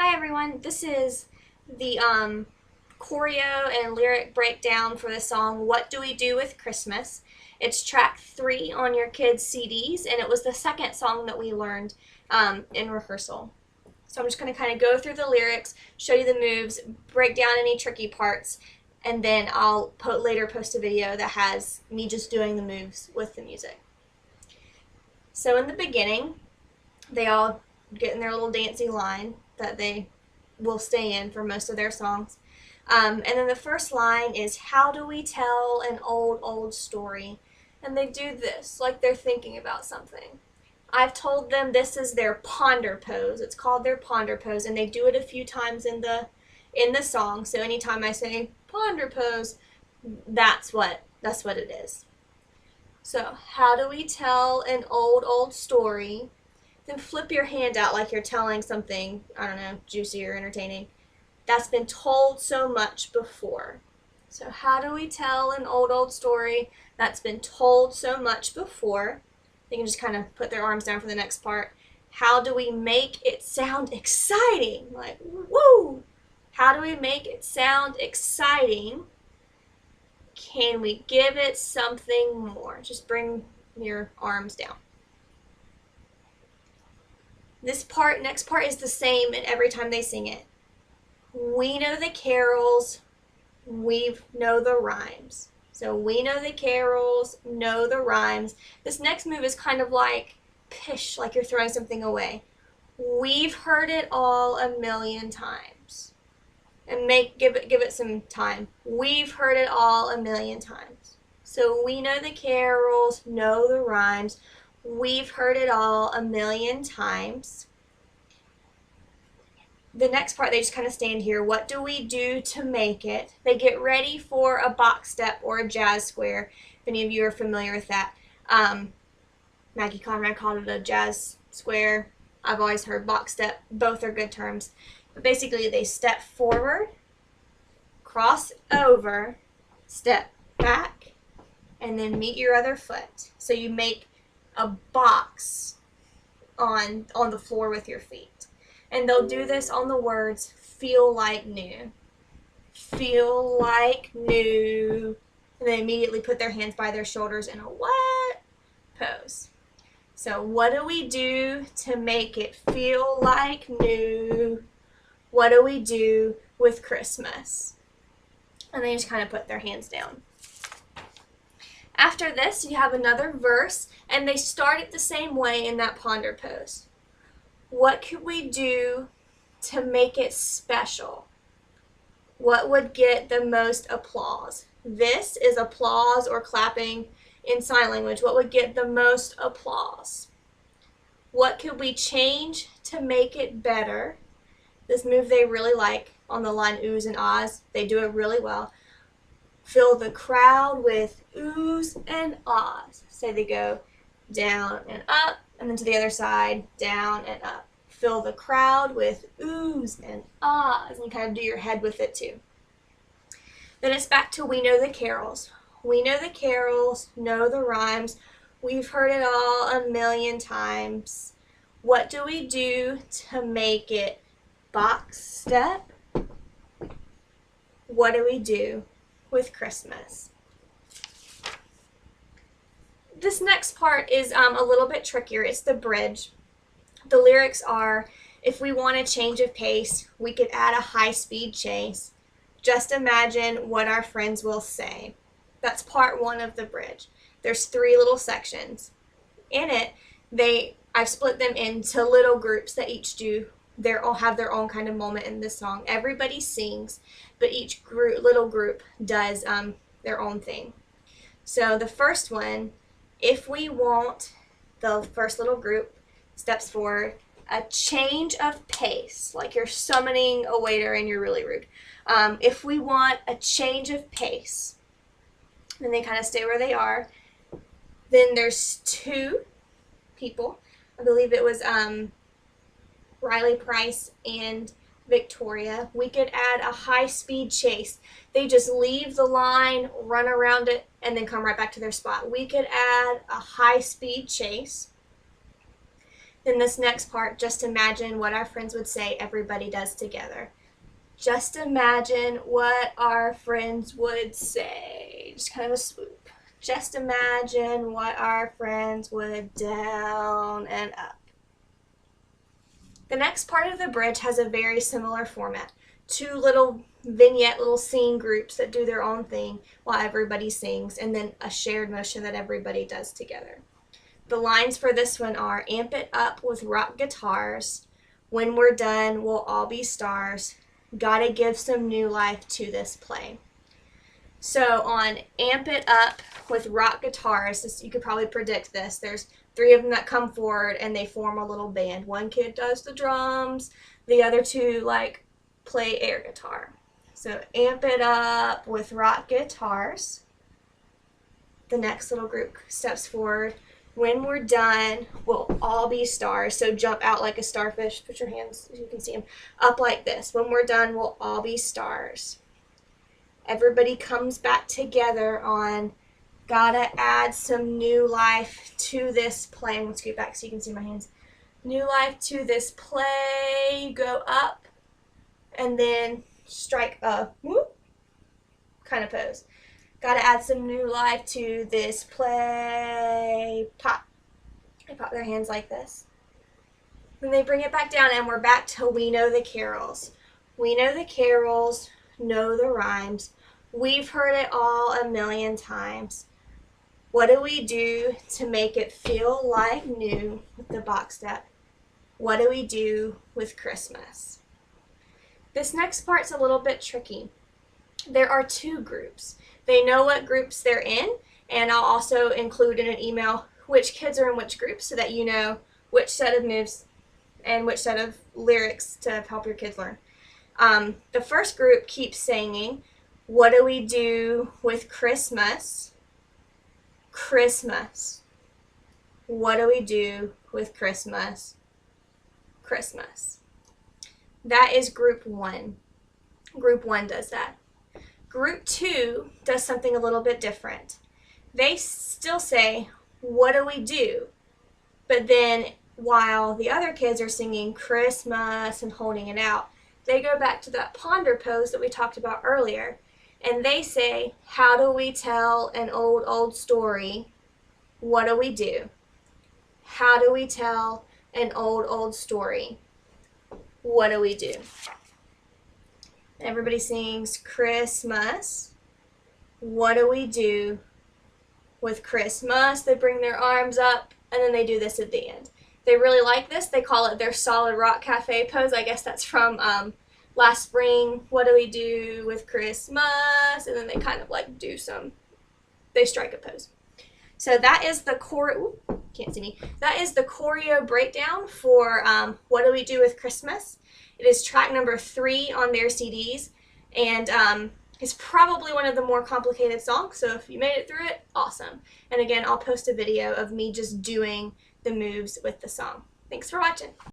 Hi everyone, this is the choreo and lyric breakdown for the song What Do We Do with Christmas. It's track 3 on your kids' CDs, and it was the second song that we learned in rehearsal. So I'm just going to kind of go through the lyrics, show you the moves, break down any tricky parts, and then I'll later post a video that has me just doing the moves with the music. So in the beginning, they all get in their little dancing line that they will stay in for most of their songs. And then the first line is, how do we tell an old story? And they do this like they're thinking about something. I've told them this is their ponder pose. It's called their ponder pose, and they do it a few times in the song. So anytime I say ponder pose, that's what it is. So how do we tell an old story? Then flip your hand out like you're telling something, I don't know, juicy or entertaining, that's been told so much before. So how do we tell an old story that's been told so much before? They can just kind of put their arms down for the next part. How do we make it sound exciting? Like, woo! How do we make it sound exciting? Can we give it something more? Just bring your arms down. Next part is the same, and every time they sing it. We know the carols, we know the rhymes. So we know the carols, know the rhymes. This next move is kind of like pish, like you're throwing something away. We've heard it all a million times. And give it some time. We've heard it all a million times. So we know the carols, know the rhymes. We've heard it all a million times. The next part, they just kind of stand here. What do we do to make it? They get ready for a box step or a jazz square, if any of you are familiar with that. Maggie Conrad called it a jazz square. I've always heard box step. Both are good terms. But basically, they step forward, cross over, step back, and then meet your other foot. So you make a box on the floor with your feet. And they'll do this on the words feel like new. Feel like new. And they immediately put their hands by their shoulders in a what pose. So what do we do to make it feel like new? What do we do with Christmas? And they just kind of put their hands down. After this, you have another verse, and they start it the same way in that ponder pose. What could we do to make it special? What would get the most applause? This is applause or clapping in sign language. What would get the most applause? What could we change to make it better? This move they really like on the line oohs and ahs. They do it really well. Fill the crowd with oohs and ahs. So they go down and up, and then to the other side, down and up. Fill the crowd with oohs and ahs, and kind of do your head with it too. Then it's back to we know the carols. We know the carols, know the rhymes. We've heard it all a million times. What do we do to make it box step? What do we do with Christmas? This next part is a little bit trickier. It's the bridge. The lyrics are, if we want a change of pace, we could add a high-speed chase. Just imagine what our friends will say. That's part 1 of the bridge. There's 3 little sections. In it, I've split them into little groups that each have their own kind of moment in this song. Everybody sings, but each little group does their own thing. So the first one, if we want, the first little group steps forward, a change of pace, like you're summoning a waiter and you're really rude. If we want a change of pace, then they kind of stay where they are. Then there's 2 people. I believe it was Riley Price and Victoria. We could add a high-speed chase. They just leave the line, run around it, and then come right back to their spot. We could add a high-speed chase. Then this next part, just imagine what our friends would say everybody does together. Just imagine what our friends would say. Just kind of a swoop. Just imagine what our friends would down and up. The next part of the bridge has a very similar format. Two little vignette, little scene groups that do their own thing while everybody sings, and then a shared motion that everybody does together. The lines for this one are, amp it up with rock guitars, when we're done we'll all be stars, gotta give some new life to this play. So on amp it up with rock guitars, you could probably predict this. There's 3 of them that come forward and they form a little band. One kid does the drums, the other 2 like play air guitar. So amp it up with rock guitars. The next little group steps forward. When we're done, we'll all be stars. So jump out like a starfish. Put your hands, you can see them, up like this. When we're done, we'll all be stars. Everybody comes back together on, gotta add some new life to this play. I'm gonna scoot back so you can see my hands. New life to this play. Go up and then strike a whoop kind of pose. Gotta add some new life to this play. Pop. They pop their hands like this. Then they bring it back down and we're back to we know the carols. We know the carols, know the rhymes. We've heard it all a million times. What do we do to make it feel like new with the box step? What do we do with Christmas? This next part's a little bit tricky. There are 2 groups. They know what groups they're in, and I'll also include in an email which kids are in which group so that you know which set of moves and which set of lyrics to help your kids learn. The first group keeps singing, what do we do with Christmas? Christmas. What do we do with Christmas? Christmas. That is group 1. Group 1 does that. Group 2 does something a little bit different. They still say, what do we do? But then while the other kids are singing Christmas and holding it out, they go back to that ponder pose that we talked about earlier, and they say, how do we tell an old, old story? What do we do? How do we tell an old, old story? What do we do? Everybody sings Christmas. What do we do with Christmas? They bring their arms up and then they do this at the end. They really like this. They call it their solid rock cafe pose. I guess that's from last spring. What do we do with Christmas? And then they kind of like do they strike a pose. So that is the choreo. Can't see me. That is the choreo breakdown for What Do We Do with Christmas. It is track number 3 on their CDs, and it's probably one of the more complicated songs, so if you made it through it, awesome. And again, I'll post a video of me just doing the moves with the song. Thanks for watching.